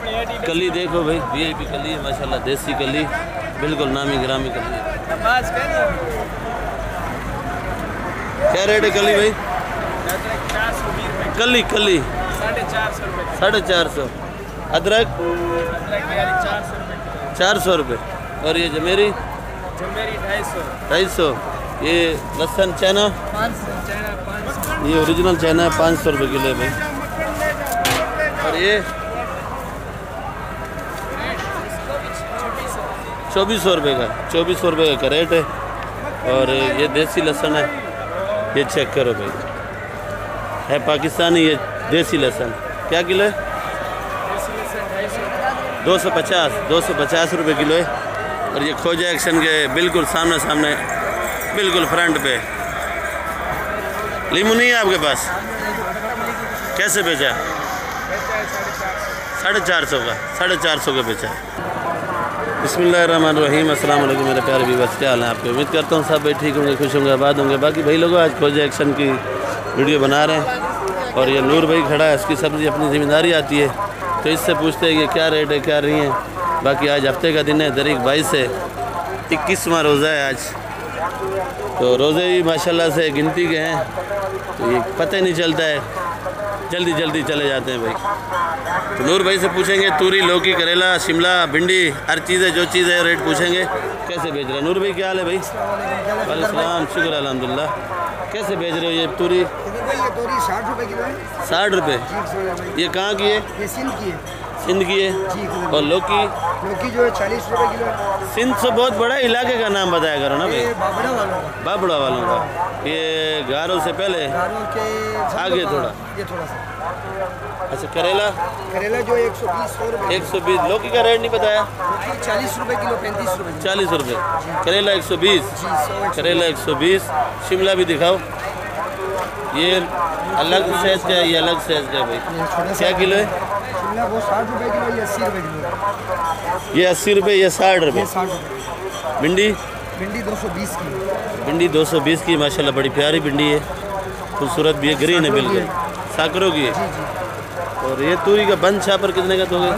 कली देखो भाई, वीआईपी कली है माशाल्लाह, देसी कली, बिल्कुल नामी गिरामी कली है। क्या रेट है कली भाई? कली कली 450। अदरक 400 रुपये। और ये जमेरी 250। ये लहसुन चाइना, ये ओरिजिनल चाइना है, 500 रुपये किलो है भाई। और ये 2400 रुपये का, 2400 रुपये का रेट है। और ये देसी लहसुन है, ये चेक करो भाई, है पाकिस्तानी, ये देसी लहसुन क्या किलो है? 250 रुपये किलो है। और ये खोजा एक्शन के बिल्कुल सामने बिल्कुल फ्रंट पे। लीमू नहीं है आपके पास? कैसे बेचा? 450 का, 450 का बेचा। बिस्मिल्लाहिर्रहमानिर्रहीम, अस्सलाम वालेकुम मेरे प्यारे व्यूअर्स, क्या हाल है आपके? उम्मीद करता हूँ सब भाई ठीक होंगे, खुश होंगे, आबाद होंगे। बाकी भाई लोगों आज खोजा एक्शन की वीडियो बना रहे हैं। और ये नूर भाई खड़ा है, इसकी सब्ज़ी अपनी ज़िम्मेदारी आती है, तो इससे पूछते हैं कि क्या रेट है क्या नहीं है। बाकी आज हफ्ते का दिन है, तारीख 22 है, 21वां रोज़ा है आज। तो रोज़े भी माशाल्लाह से गिनती के हैं, तो ये पता ही नहीं चलता है, जल्दी चले जाते हैं भाई। तो नूर भाई से पूछेंगे तूरी, लौकी, करेला, शिमला, भिंडी, हर चीज़ है, जो चीज़ है रेट पूछेंगे। कैसे बेच रहे हैं नूर भाई? क्या हाल है भाई? वालेकुम शुक्र अल्हम्दुलिल्लाह। कैसे बेच रहे हो ये तूरी? ये तूरी 60 रुपये किलो है। 60 रुपये। ये कहाँ की है? ये सिंध की है। सिंध की है। और लौकी? लौकी जो है 40 रुपये किलो है। सिंध से बहुत बड़ा इलाके का नाम बताया करो ना भाई। बाबड़ा वालों का। ये गारों से पहले के आगे थोड़ा, ये थोड़ा सा। अच्छा करेला जो 120 रुपये। 120। लौकी का रेट नहीं बताया? 40 रुपये किलो, 35 रुपये। 40 रुपये। करेला 120। करेला 120। शिमला भी दिखाओ। ये अलग साइज का है, ये अलग साइज का है भाई। क्या किलो है? शिमला वो 60 रुपये किलो, ये 80 रुपये किलो। ये 80 रुपये, ये 60 रुपये। भिंडी? भिंडी 220 की। भिंडी 220 की, माशाल्लाह बड़ी प्यारी भिंडी है, खूबसूरत भी है, ग्रीन है बिल्कुल, साकरों की है। और ये तूरी का बंद छापर कितने का दोगे?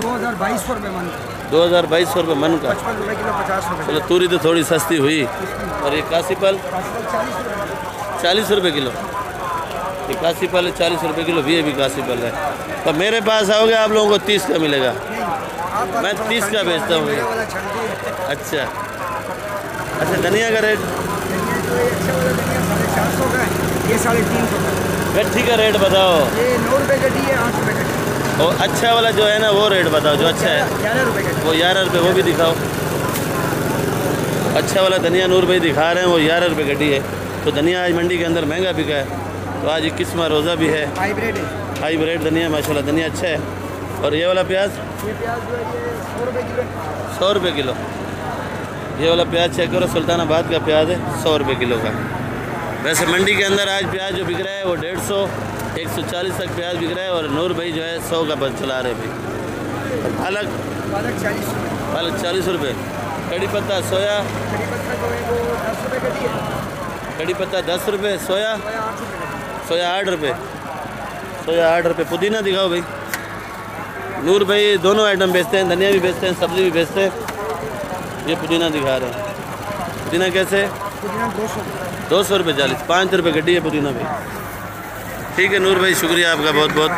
2200 रुपये मन। 2200 रुपये मन का। 55 रुपये किलो, 50 रुपये। चलो तूरी तो थोड़ी सस्ती हुई। और ये कासीपल 40 रुपये किलो। ये कासीपल है 40 रुपये किलो, भी कासीपल है। तो मेरे पास आओगे आप लोगों को 30 का मिलेगा। मैं 30 का बेचता हूँ। अच्छा धनिया का रेट? ये 350 का। गट्ठी का रेट बताओ। ये 9 रुपये गड्डी है, 8 रुपये गड्डी। और अच्छा वाला जो है ना वो रेट बताओ, जो अच्छा है। 11 रुपये गड्डी। वो 11 रुपये, वो भी दिखाओ। अच्छा वाला धनिया नूर भाई दिखा रहे हैं, वो 11 रुपये गड्डी है। तो धनिया आज मंडी के अंदर महंगा बिका है, तो आज 21वां रोज़ा भी है। हाइब्रिड है, हाइब्रिड धनिया, माशाल्लाह धनिया अच्छा है। और ये वाला प्याज? ये प्याज जो है ये 100 रुपये किलो। 100 रुपये किलो। ये वाला प्याज चेक करो, सुल्तानाबाद का प्याज है, 100 रुपये किलो का। वैसे मंडी के अंदर आज प्याज जो बिक रहा है वो 150, 140 तक प्याज बिक रहा है। और नूर भाई जो है 100 का बस चला रहे भाई। पालक? पालक 40 रुपये। पालक 40 रुपये। कड़ी पत्ता, सोया? कड़ी पत्ता जो है वो 10 रुपये गड्डी है। कड़ी पत्ता 10 रुपये। सोया? 8 रुपये गड्डी। सोया 8 रुपये। सोया 8 रुपये। पुदीना दिखाओ भाई। नूर भाई दोनों आइटम बेचते हैं, धनिया भी बेचते हैं, सब्ज़ी भी बेचते हैं। ये पुदीना दिखा रहे हैं। पुदीना कैसे? पुदीना 200 रुपये 40, 5 रुपये गड्डी है पुदीना भाई। ठीक है नूर भाई, शुक्रिया आपका बहुत बहुत।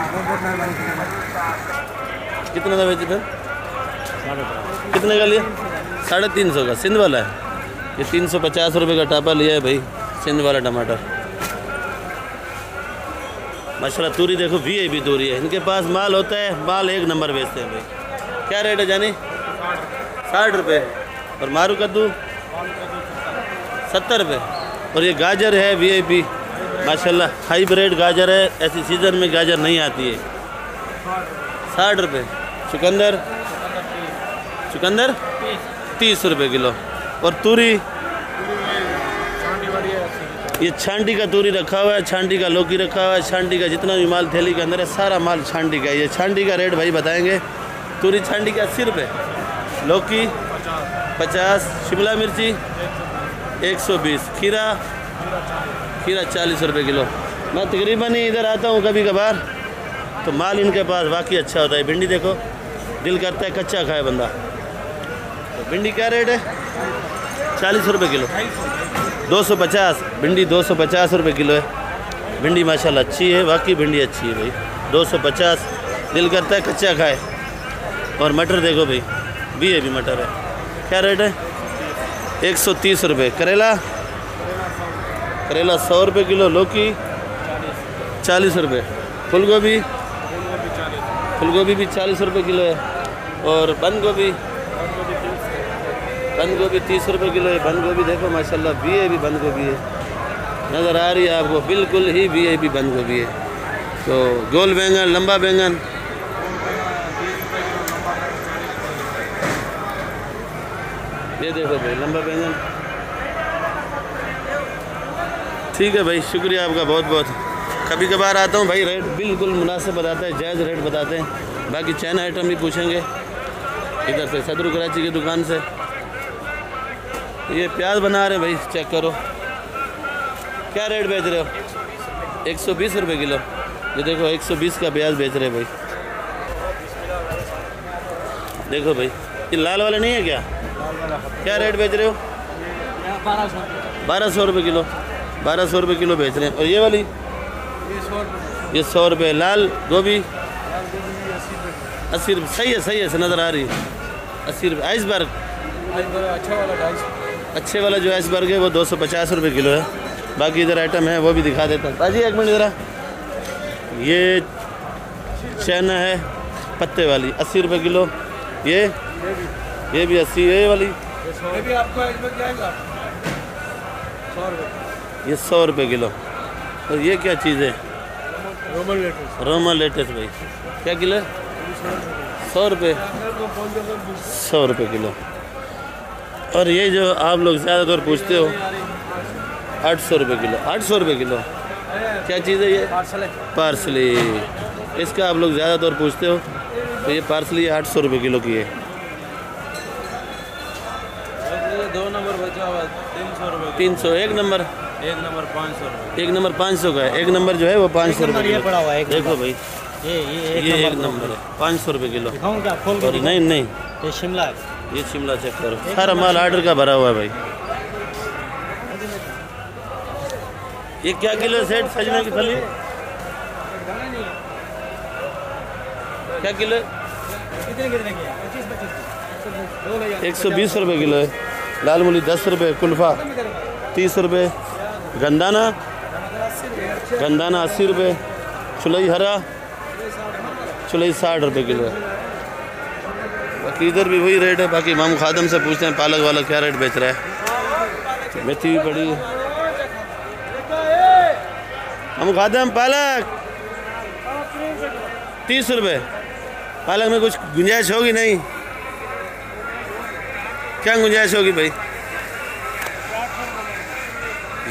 कितना था बेचे फिर? कितने का लिया? 350 का। सिंध वाला है ये, 350 रुपये का टापा लिया है भाई, सिंध वाला टमाटर। माशाल्लाह तूरी देखो, वीआईपी तूरी है, इनके पास माल होता है, माल एक नंबर बेचते हैं भाई। क्या रेट है जानी? 60 रुपये। और मारू कद्दू 70 रुपये। और ये गाजर है वीआईपी, माशाल्लाह हाइब्रिड गाजर है, ऐसी सीज़न में गाजर नहीं आती है। 60 रुपये। चुकंदर? चुकंदर 30 रुपये किलो। और तूरी? ये छांटी का तूरी रखा हुआ है, छांटी का लौकी रखा हुआ है, छांटी का जितना भी माल थैली के अंदर है सारा माल छांटी का है। ये छांटी का रेट भाई बताएंगे। तूरी छांटी का 80 रुपये। लौकी 50। शिमला मिर्ची 120। खीरा 40 रुपये किलो। मैं तकरीबन ही इधर आता हूँ कभी कभार, तो माल इनके पास वाकई अच्छा होता है। भिंडी देखो, दिल करता है कच्चा खाए बंदा। तो भिंडी क्या रेट है? 40 रुपये किलो। 250 भिंडी 250 रुपये किलो है। भिंडी माशाल्लाह अच्छी है, वाकई भिंडी अच्छी है भाई। 250, दिल करता है कच्चा खाए। और मटर देखो भाई, भी मटर है। क्या रेट है? 130 रुपये। करेला 100 रुपये किलो। लौकी 40 रुपये। फूल गोभी भी 40 रुपये किलो है। और बंद गोभी 30 रुपये किलो है। बंद गोभी देखो माशाल्लाह भी बंद गोभी है, नज़र आ रही है आपको, बिल्कुल ही भी बंद गोभी है। तो गोल बैंगन, लंबा बैंगन ये देखो भाई, लंबा बैंगन। ठीक है भाई, शुक्रिया आपका बहुत बहुत। कभी कभार आता हूँ भाई, रेट बिल्कुल मुनासिब बताते हैं, जायज़ रेट बताते हैं। बाकी चैन आइटम भी पूछेंगे इधर से, सदर कराची की दुकान से। ये प्याज बना रहे भाई, चेक करो। क्या रेट बेच रहे हो? 120 रुपये किलो। ये देखो 120 का प्याज बेच रहे भाई। देखो भाई, ये लाल वाला नहीं है क्या? क्या रेट बेच रहे हो? 1200 रुपये किलो। 1200 रुपये किलो बेच रहे हैं। और ये वाली ये 100 रुपये। लाल गोभी 80 रुपये। सही है नज़र आ रही है। 80 रुपये। आइसबर्ग अच्छे वाला जो आइसबर्ग है वो 250 रुपये किलो है। बाकी इधर आइटम है वो भी दिखा देता हूँ। बाजी एक मिनट ज़रा। ये चना है पत्ते वाली 80 रुपये किलो। ये भी 80। ये वाली आपको जाएगा 100 रुपये किलो। और ये क्या चीज़ है? रोमन लेटेस भाई। क्या किलो है? 100 रुपये। 100 रुपये किलो। और ये जो आप लोग ज़्यादातर पूछते हो 800 रुपये किलो। 800 रुपये किलो क्या चीज़ है ये? पार्सली। इसका आप लोग ज़्यादातर पूछते हो, तो ये पार्सली 800 रुपये किलो की है। 2 नंबर बचा हुआ 300 रुपये। 300। एक नंबर 500 रुपये। एक नंबर 500 का है। एक नंबर जो है वो 500 रुपये किलो पड़ा हुआ है। देखो भाई, ये एक नंबर है 500 रुपये किलो। और नहीं ये शिमला है। ये शिमला चेक करो, सारा माल ऑर्डर का भरा हुआ है भाई। ये क्या किलो है सेठ? सजने की फली क्या किलो है? 120 रुपये किलो है। लाल मूली 10 रुपये। कुल्फ़ा 30 रुपये। गंदाना 80 रुपये। चुलई हरा 60 रुपये किलो है। बाकी इधर भी वही रेट है। बाकी मामू खादम से पूछते हैं पालक वाला क्या रेट बेच रहा है। मेथी भी पड़ी है। मामू खादम पालक 30 रुपये। पालक में कुछ गुंजाइश होगी नहीं? क्या गुंजाइश होगी भाई?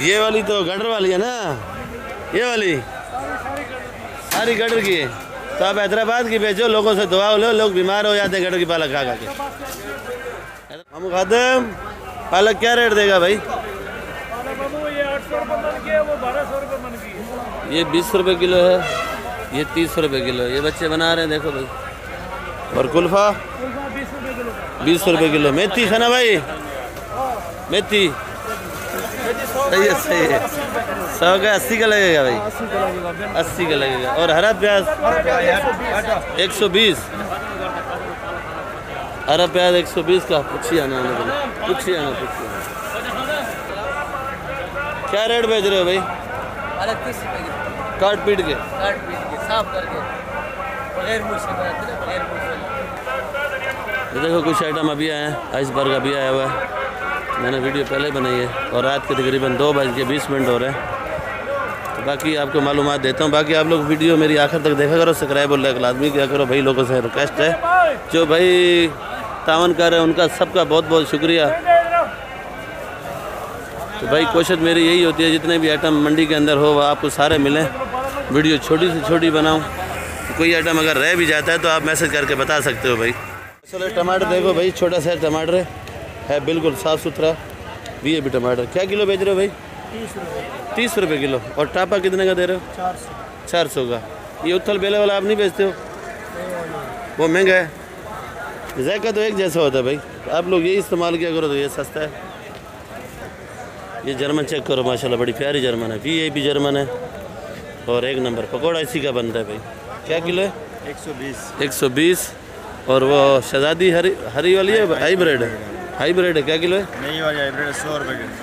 ये वाली तो गटर वाली है ना, ये वाली सारी गटर की है। तो आप हैदराबाद की बेचो, लोगों से दुआ लो, लोग बीमार हो जाते हैं गटर की पालक खा के। हम खादम पालक क्या रेट देगा भाई? ये 20 रुपये किलो है। ये 30 रुपये किलो है। ये बच्चे बना रहे हैं देखो भाई। और कुल्फ़ा 20 रुपये किलो। मेथी खाना भाई, मेथी सही है। 100 का 80 का लगेगा भाई। 80 का लगेगा। और हरा प्याज 120। हरा प्याज 120 का। पूछिए आना पूछिए। क्या रेट बेच रहे हो भाई? 30 रुपये की। काट पीट के साफ करके बगैर मुझ से बनाते हैं, बगैर मुझ से। ये देखो कुछ आइटम अभी आए हैं। आइसबर्ग अभी आया हुआ है। मैंने वीडियो पहले बनाई है। और रात के तकरीबन 2:20 हो रहे हैं। तो बाकी आपको मालूमात देता हूँ। बाकी आप लोग वीडियो मेरी आखिर तक देखा करो, सब्सक्राइब और लाइक लाजमी किया करो भाई। लोगों से रिक्वेस्ट है, जो भाई तावन कर रहे हैं उनका सबका बहुत बहुत शुक्रिया। तो भाई कोशिश मेरी यही होती है जितने भी आइटम मंडी के अंदर हो वह आपको सारे मिलें। वीडियो छोटी से छोटी बनाऊँ। कोई आइटम अगर रह भी जाता है तो आप मैसेज करके बता सकते हो भाई। चलो टमाटर देखो भाई, छोटा सा टमाटर है बिल्कुल साफ़ सुथरा। भी है भी टमाटर। क्या किलो बेच रहे हो भाई? 30 रुपये किलो। और टापा कितने का दे रहे हो? 400 का। ये उथल बेले वाला आप नहीं बेचते हो? वो महंगा है। जायका तो एक जैसा होता है भाई, आप लोग यही इस्तेमाल किया करो तो ये सस्ता है। ये जर्मन चेक करो माशाल्लाह, बड़ी प्यारी जर्मन है, VIP जर्मन है और एक नंबर। पकौड़ा इसी का बनता है भाई। क्या किलो है? 120। और वो शहजादी हरी वाली है, हाईब्रिड है? हाईब्रिड है, क्या किलो है? नई वाली हाइब्रिड 100 रुपये किलो।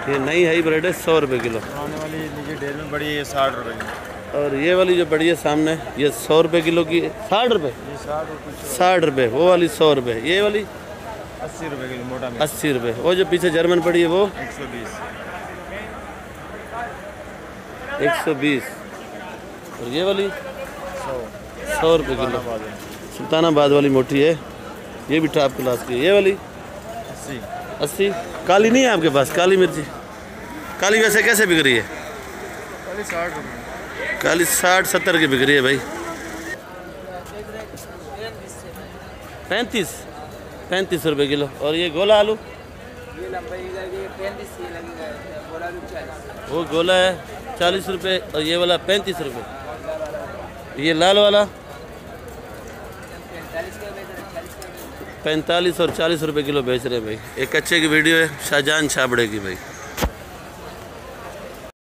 ये नई हाईब्रिड है 100 रुपये किलो। पुराने वाली नीचे ढेर में बड़ी है 60 रुपये की। और ये वाली जो बड़ी है सामने, ये 100 रुपये किलो की, 60 रुपये? ये 60 और कुछ 60 रुपये। वो वाली 100 रुपये। ये वाली 80 रुपये किलो मोटा में। 80 रुपये। वो जो पीछे जर्मन पड़ी है वो 120। और ये वाली 100 रुपये किलो। सुल्तानाबाद वाली मोटी है, ये भी टॉप क्लास की है। ये वाली 80। काली नहीं है आपके पास? काली मिर्ची, काली वैसे कैसे बिक रही है? 60 रुपये। काली 60-70 की बिक रही है भाई। 35 रुपये किलो। और ये गोला आलू? ये लंबाई का ये 35 ये लगेगा, बोला भी 40। वो गोला है 40 रुपये और ये वाला 35 रुपये। ये लाल वाला 45 और 40 रुपये किलो बेच रहे हैं भाई। एक कच्चे की वीडियो है शाहजहान छाबड़े की भाई।